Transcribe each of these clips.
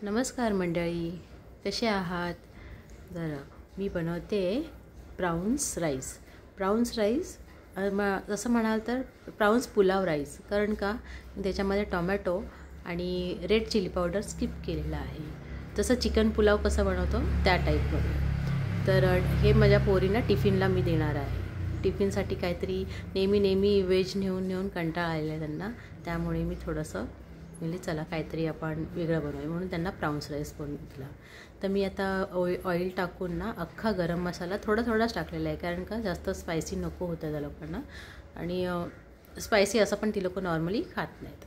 नमस्कार मंडळी, कसे आहात? जरा मी बनवते प्राउन्स राईस जसं म्हणाल तर प्राउन्स पुलाव राईस. कारण का त्याच्यामध्ये टोमॅटो आणि रेड चिली पावडर स्किप केलेला आहे. जसं चिकन पुलाव कसं बनवतो त्या टाईपमध्ये. तर हे माझ्या पोरींना टिफिनला मी देणार आहे. टिफिनसाठी काहीतरी नेहमी व्हेज नेऊन कंटाळा आलेला आहे त्यांना. त्यामुळे मी थोडंसं म्हणजे चला काहीतरी आपण वेगळं बनवूया म्हणून त्यांना प्राउन्स राईस बनवून दिला. तर मी आता ऑइल टाकून ना अख्खा गरम मसाला थोडाच टाकलेला आहे. कारण का जास्त स्पायसी नको होतं त्या लोकांना. आणि स्पायसी असं पण ती लोकं नॉर्मली खात नाहीत,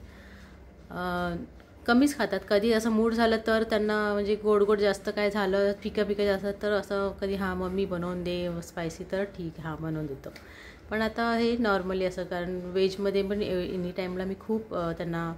कमीच खातात. कधी असं मूड झालं तर त्यांना म्हणजे गोड जास्त काय झालं फिकं जास्त तर असं कधी हां मम्मी बनवून दे स्पायसी, तर ठीक हां बनवून देतो. पण आता हे नॉर्मली असं, कारण व्हेजमध्ये पण एनी टाईमला मी खूप त्यांना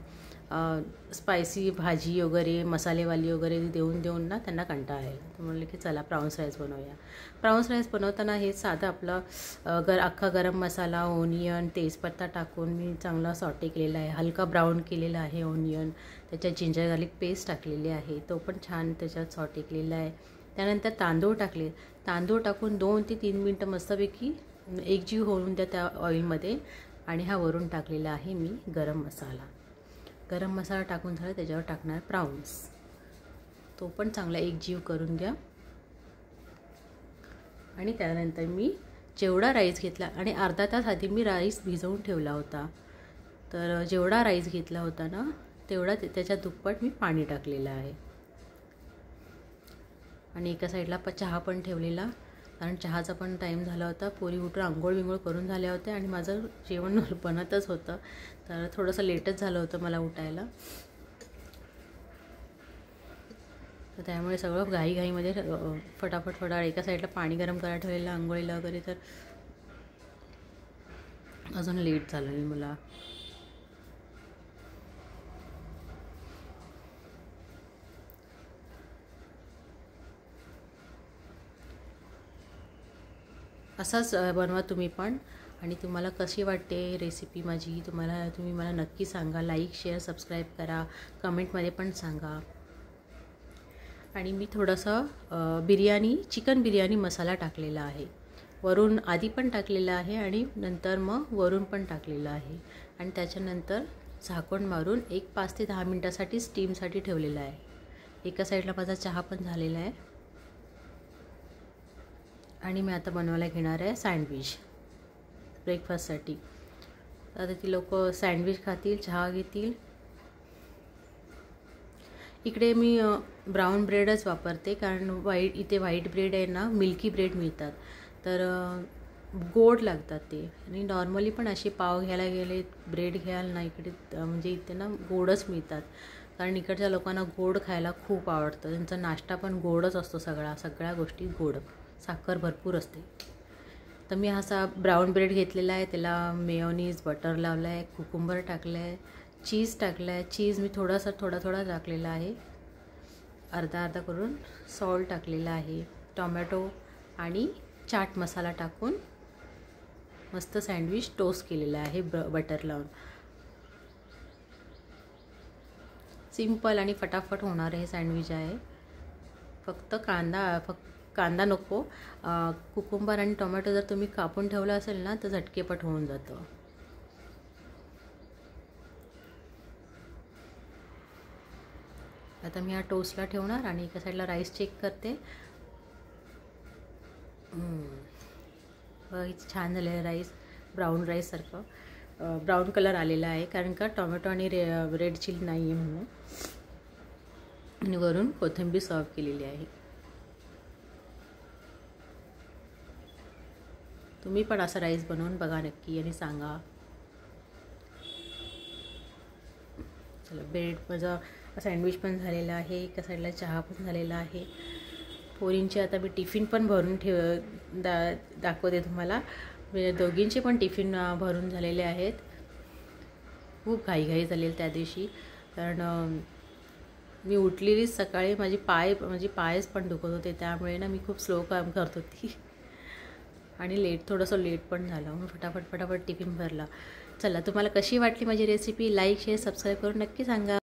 स्पायसी भाजी वगैरे मसालेवाली वगैरे देऊन ना त्यांना कंटाळा आहे. तर म्हणलं की चला प्राउन्स राईस बनवूया. प्राउन्स राईस बनवताना हे साधं आपलं अख्खा गरम मसाला, ओनियन, तेजपत्ता टाकून मी चांगला सॉटे केलेला आहे. हलका ब्राऊन केलेला आहे ओनियन. त्याच्यात जिंजर गार्लिक पेस्ट टाकलेली आहे, तो पण छान त्याच्यात सॉटे केलेला आहे. त्यानंतर तांदूळ टाकले. तांदूळ टाकून 2 ते 3 मिनटं मस्तपैकी एकजीव होऊन द्या त्या ऑइलमध्ये. आणि हा वरून टाकलेला आहे मी गरम मसाला टाकून झाला. त्याच्यावर टाकणार प्राउन्स, तो पण चांगला एकजीव करून द्या. आणि त्यानंतर मी जेवढा राईस घेतला आणि अर्धा तास आधी मी राईस भिजवून ठेवला होता. तर जेवढा राईस घेतला होता ना तेवढा त्याच्या दुप्पट मी पाणी टाकलेलं आहे. आणि एका साईडला चहा पण ठेवलेला, कारण चहाचा पण टाईम झाला होता. पोरी उठून आंघोळ करून झाल्या होत्या आणि माझं जेवण बनतच होतं. तर थोडंसं लेटच झालं होतं मला उठायला. तर त्यामुळे सगळं घाईमध्ये फटाफट एका साईडला पाणी गरम करायला ठेवलेलं आंघोळीला वगैरे, तर अजून लेट झालं नाही मला. असाच बनवा तुम्ही पण. आणि तुम्हाला कशी वाटते रेसिपी माझी तुम्ही मला नक्की सांगा. लाईक, शेअर, सबस्क्राईब करा. कमेंटमध्ये पण सांगा. आणि मी थोडंसं चिकन बिर्याणी मसाला टाकलेला आहे. वरून आधी पण टाकलेला आहे आणि नंतर मग वरून पण टाकलेलं आहे. आणि त्याच्यानंतर झाकण मारून 5 ते 10 मिनटासाठी स्टीमसाठी ठेवलेलं आहे. एका साईडला माझा चहा पण झालेला आहे. आणि मी आता बनवायला घेणार आहे सँडविच ब्रेकफास्टसाठी. आता ती लोक सँडविच खातील, चहा घेतील. इकडे मी ब्राऊन ब्रेडच वापरते, कारण इथे व्हाईट ब्रेड आहे ना, मिल्की ब्रेड मिळतात तर गोड लागतात ते. आणि नॉर्मली पण असे पाव घ्यायला गेले, ब्रेड घ्याल ना इकडे म्हणजे इथे ना गोडच मिळतात. कारण इकडच्या लोकांना गोड खायला खूप आवडतं. त्यांचा नाश्ता पण गोडच असतो, सगळ्या गोष्टी गोड, साखर भरपूर असते. तर मी असा ब्राऊन ब्रेड घेतलेला आहे. त्याला मेयोनीज, बटर लावलं आहे, कुकुंबर टाकलं आहे, चीज टाकलं आहे. चीज मी थोडा टाकलेला आहे, अर्धा करून. सॉल्ट टाकलेला आहे, टोमॅटो आणि चाट मसाला टाकून मस्त सँडविच टोस्ट केलेला आहे बटर लावून. सिंपल आणि फटाफट होणारे हे सँडविच आहे. फक्त कांदा नको, कुकुंबर आणि टोमॅटो जर तुम्ही कापून ठेवलं असेल ना तर झटकेपट होऊन जातं. आता मी हा टोस्टला ठेवणार आणि एका साईडला राईस चेक करते. छान झालेलं राईस, ब्राऊन राईससारखं ब्राऊन कलर आलेला आहे, कारण का टोमॅटो आणि रेड चिली नाही आहे म्हणून. आणि वरून कोथिंबीर सर्व केलेली आहे. तुम्ही पण असा राईस बनवून बघा नक्की आणि सांगा. चला, ब्रेड माझा सँडविच पण झालेला आहे, एका साईडला चहा पण झालेला आहे. पोरींचे आता मी टिफिन पण भरून दाखवते तुम्हाला. दोघींचे पण टिफिन भरून झालेले आहेत. खूप घाई झालेली त्या दिवशी, कारण मी उठलेलीच सकाळी. माझे पायच पण दुखत होते, त्यामुळे ना मी खूप स्लो काम करत होती. आणि थोडंसं लेट पण झालं, मग फटाफट टिफिन भरला. चला, तुम्हाला कशी वाटली माझी रेसिपी? लाईक, शेअर, सबस्क्राईब करून नक्की सांगा.